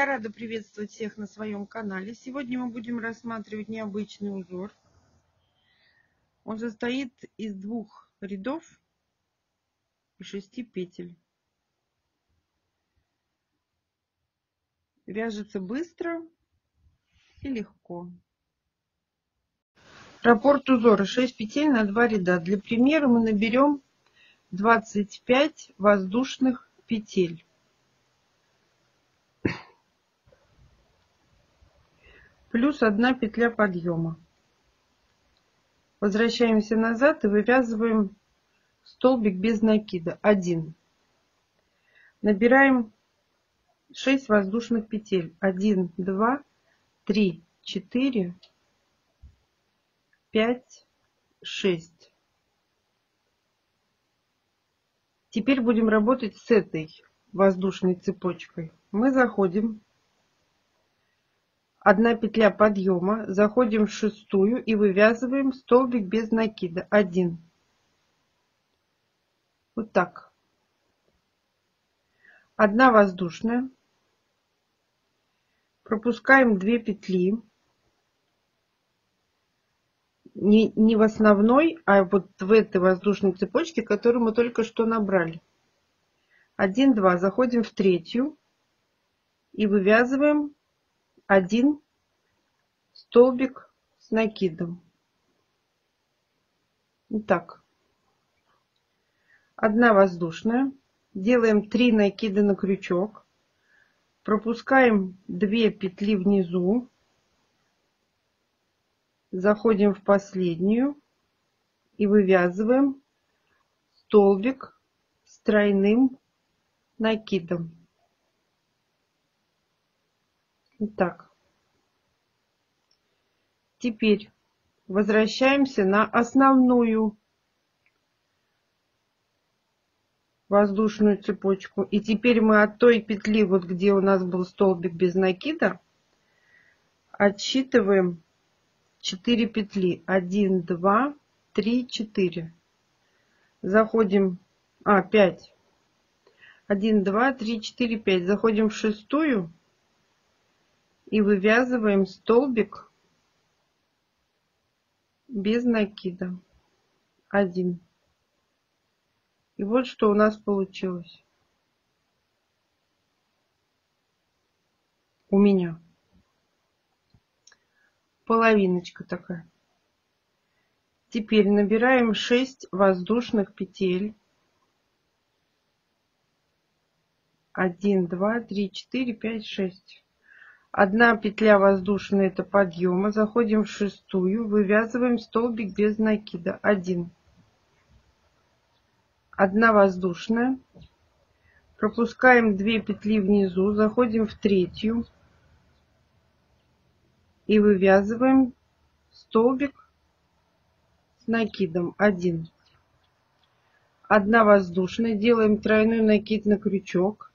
Я рада приветствовать всех на своем канале. Сегодня мы будем рассматривать необычный узор. Он состоит из 2 рядов и 6 петель. Вяжется быстро и легко. Раппорт узора: 6 петель на 2 ряда. Для примера мы наберем 25 воздушных петель. Плюс 1 петля подъема. Возвращаемся назад и вывязываем столбик без накида 1. Набираем 6 воздушных петель. 1, 2, 3, 4, 5, 6. Теперь будем работать с этой воздушной цепочкой. Мы заходим, 1 петля подъема, заходим в 6-ю и вывязываем столбик без накида 1. Вот так. 1 воздушная. Пропускаем 2 петли. Не в основной, а вот в этой воздушной цепочке, которую мы только что набрали. 1, 2. Заходим в 3-ю и вывязываем 1 столбик с накидом. Вот так. 1 воздушная. Делаем 3 накида на крючок. Пропускаем 2 петли внизу. Заходим в последнюю и вывязываем столбик с тройным накидом. Итак, теперь возвращаемся на основную воздушную цепочку. И теперь мы от той петли, вот где у нас был столбик без накида, отсчитываем 4 петли. 1, 2, 3, 4. Заходим, 5. 1, 2, 3, 4, 5. Заходим в 6-ю и вывязываем столбик без накида 1. И вот что у нас получилось. У меня половиночка такая. Теперь набираем 6 воздушных петель. 1, 2, 3, 4, 5, 6. 1 петля воздушная, это подъема. Заходим в 6-ю, вывязываем столбик без накида 1. 1 воздушная. Пропускаем 2 петли внизу, заходим в 3-ю и вывязываем столбик с накидом 1. 1 воздушная. Делаем тройной накид на крючок.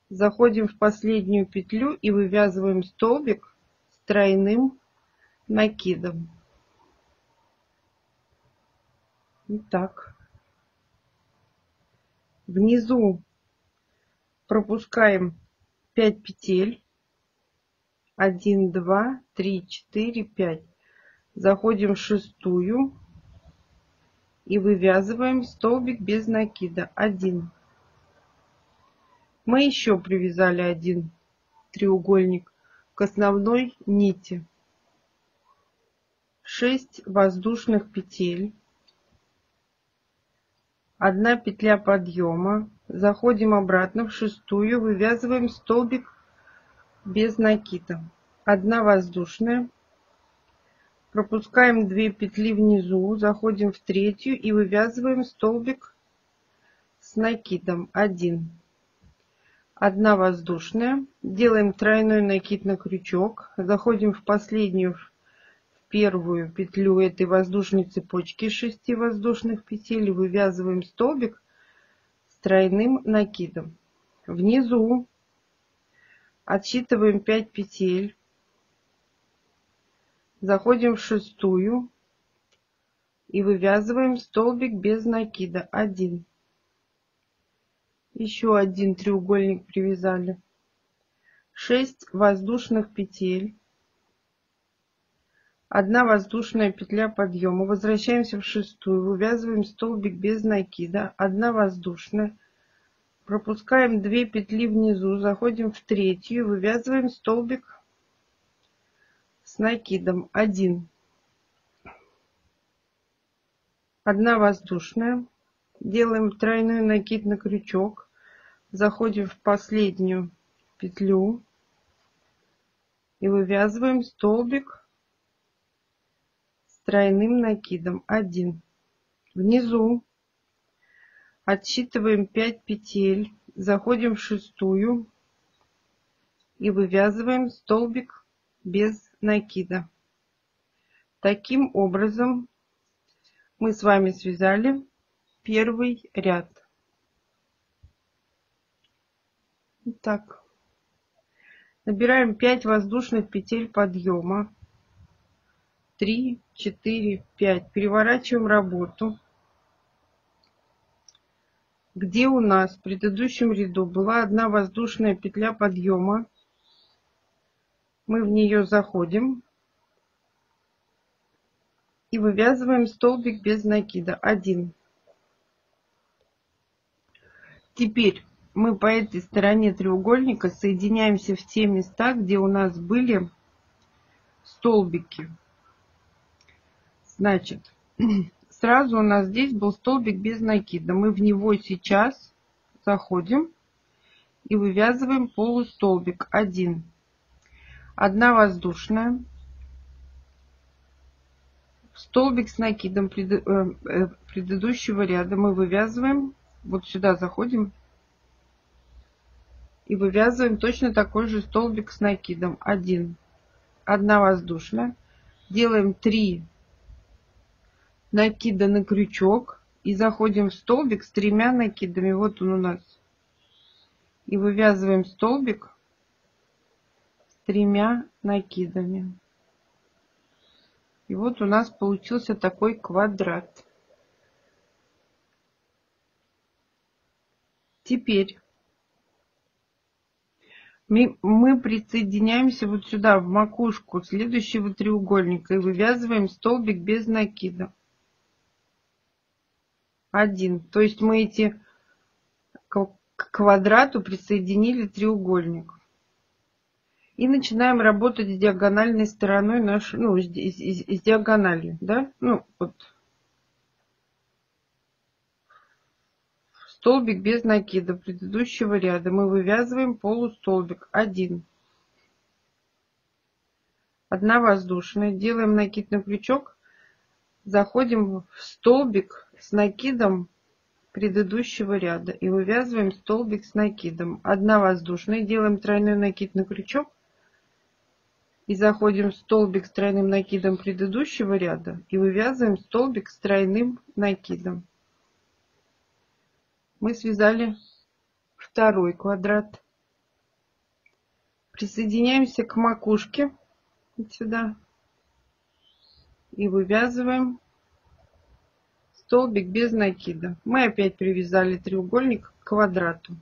Заходим в последнюю петлю и вывязываем столбик с тройным накидом. Вот так. Внизу пропускаем 5 петель. 1, 2, 3, 4, 5. Заходим в 6-ю и вывязываем столбик без накида 1. Мы еще привязали 1 треугольник к основной нити. 6 воздушных петель. 1 петля подъема. Заходим обратно в 6-ю, вывязываем столбик без накида 1 воздушная. Пропускаем 2 петли внизу, заходим в 3-ю и вывязываем столбик с накидом 1. 1 воздушная. Делаем тройной накид на крючок. Заходим в последнюю, в первую петлю этой воздушной цепочки 6 воздушных петель. И вывязываем столбик с тройным накидом. Внизу отсчитываем 5 петель. Заходим в 6-ю и вывязываем столбик без накида 1. Еще 1 треугольник привязали. 6 воздушных петель, 1 воздушная петля подъема, возвращаемся в шестую, вывязываем столбик без накида, 1 воздушная, пропускаем 2 петли внизу, заходим в третью, вывязываем столбик с накидом 1, 1 воздушная, делаем тройной накид на крючок, заходим в последнюю петлю и вывязываем столбик с тройным накидом 1. Внизу отсчитываем 5 петель, заходим в шестую и вывязываем столбик без накида. Таким образом мы с вами связали первый ряд. Итак, набираем 5 воздушных петель подъема, 3, 4, 5, переворачиваем работу. Где у нас в предыдущем ряду была 1 воздушная петля подъема, мы в нее заходим и вывязываем столбик без накида 1. Теперь мы по этой стороне треугольника соединяемся в те места, где у нас были столбики. Значит, сразу у нас здесь был столбик без накида. Мы в него сейчас заходим и вывязываем полустолбик 1. 1 воздушная, столбик с накидом предыдущего ряда мы вывязываем, вот сюда заходим и вывязываем точно такой же столбик с накидом 1, 1 воздушная, делаем 3 накида на крючок и заходим в столбик с 3 накидами, вот он у нас, и вывязываем столбик с 3 накидами. И вот у нас получился такой квадрат. Теперь мы присоединяемся вот сюда, в макушку следующего треугольника, и вывязываем столбик без накида 1. То есть мы к квадрату присоединили треугольник. И начинаем работать с диагональной стороной нашей, ну, с диагонали, да? Ну, вот. Столбик без накида предыдущего ряда мы вывязываем полустолбик 1. 1 воздушная, делаем накид на крючок, заходим в столбик с накидом предыдущего ряда и вывязываем столбик с накидом 1 воздушная, делаем тройной накид на крючок и заходим в столбик с тройным накидом предыдущего ряда и вывязываем столбик с тройным накидом. Мы связали второй квадрат. Присоединяемся к макушке вот сюда и вывязываем столбик без накида. Мы опять привязали треугольник к квадрату.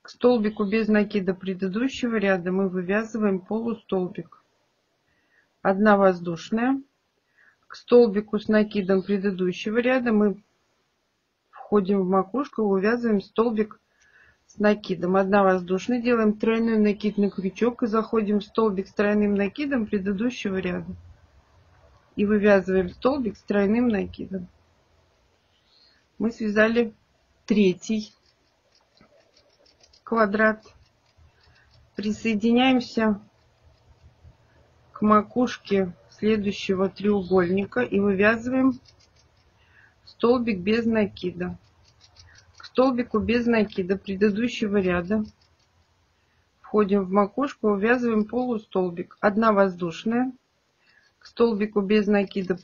К столбику без накида предыдущего ряда мы вывязываем полустолбик. 1 воздушная. К столбику с накидом предыдущего ряда мы входим в макушку, вывязываем столбик с накидом 1 воздушная, делаем тройной накид на крючок и заходим в столбик с тройным накидом предыдущего ряда и вывязываем столбик с тройным накидом. Мы связали третий квадрат. Присоединяемся к макушке следующего треугольника и вывязываем столбик без накида. К столбику без накида предыдущего ряда входим в макушку, вывязываем полустолбик 1 воздушная. К столбику без накида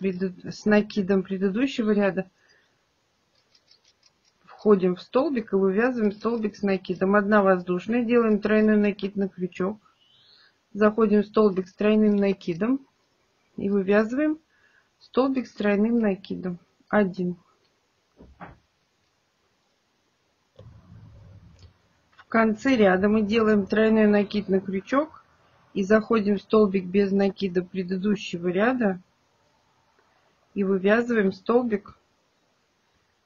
с накидом предыдущего ряда входим в столбик и вывязываем столбик с накидом 1 воздушная, делаем тройной накид на крючок, заходим в столбик с тройным накидом и вывязываем столбик с тройным накидом 1. В конце ряда мы делаем тройной накид на крючок и заходим в столбик без накида предыдущего ряда и вывязываем столбик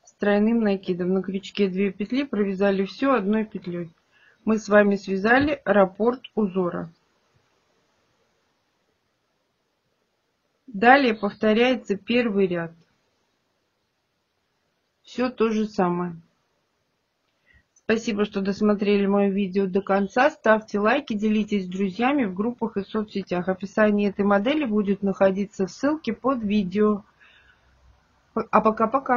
с тройным накидом. На крючке 2 петли, провязали все одной петлей. Мы с вами связали раппорт узора. Далее повторяется первый ряд. Все то же самое. Спасибо, что досмотрели мое видео до конца. Ставьте лайки, делитесь с друзьями в группах и соцсетях. В описании этой модели будет находиться ссылки под видео. А пока-пока.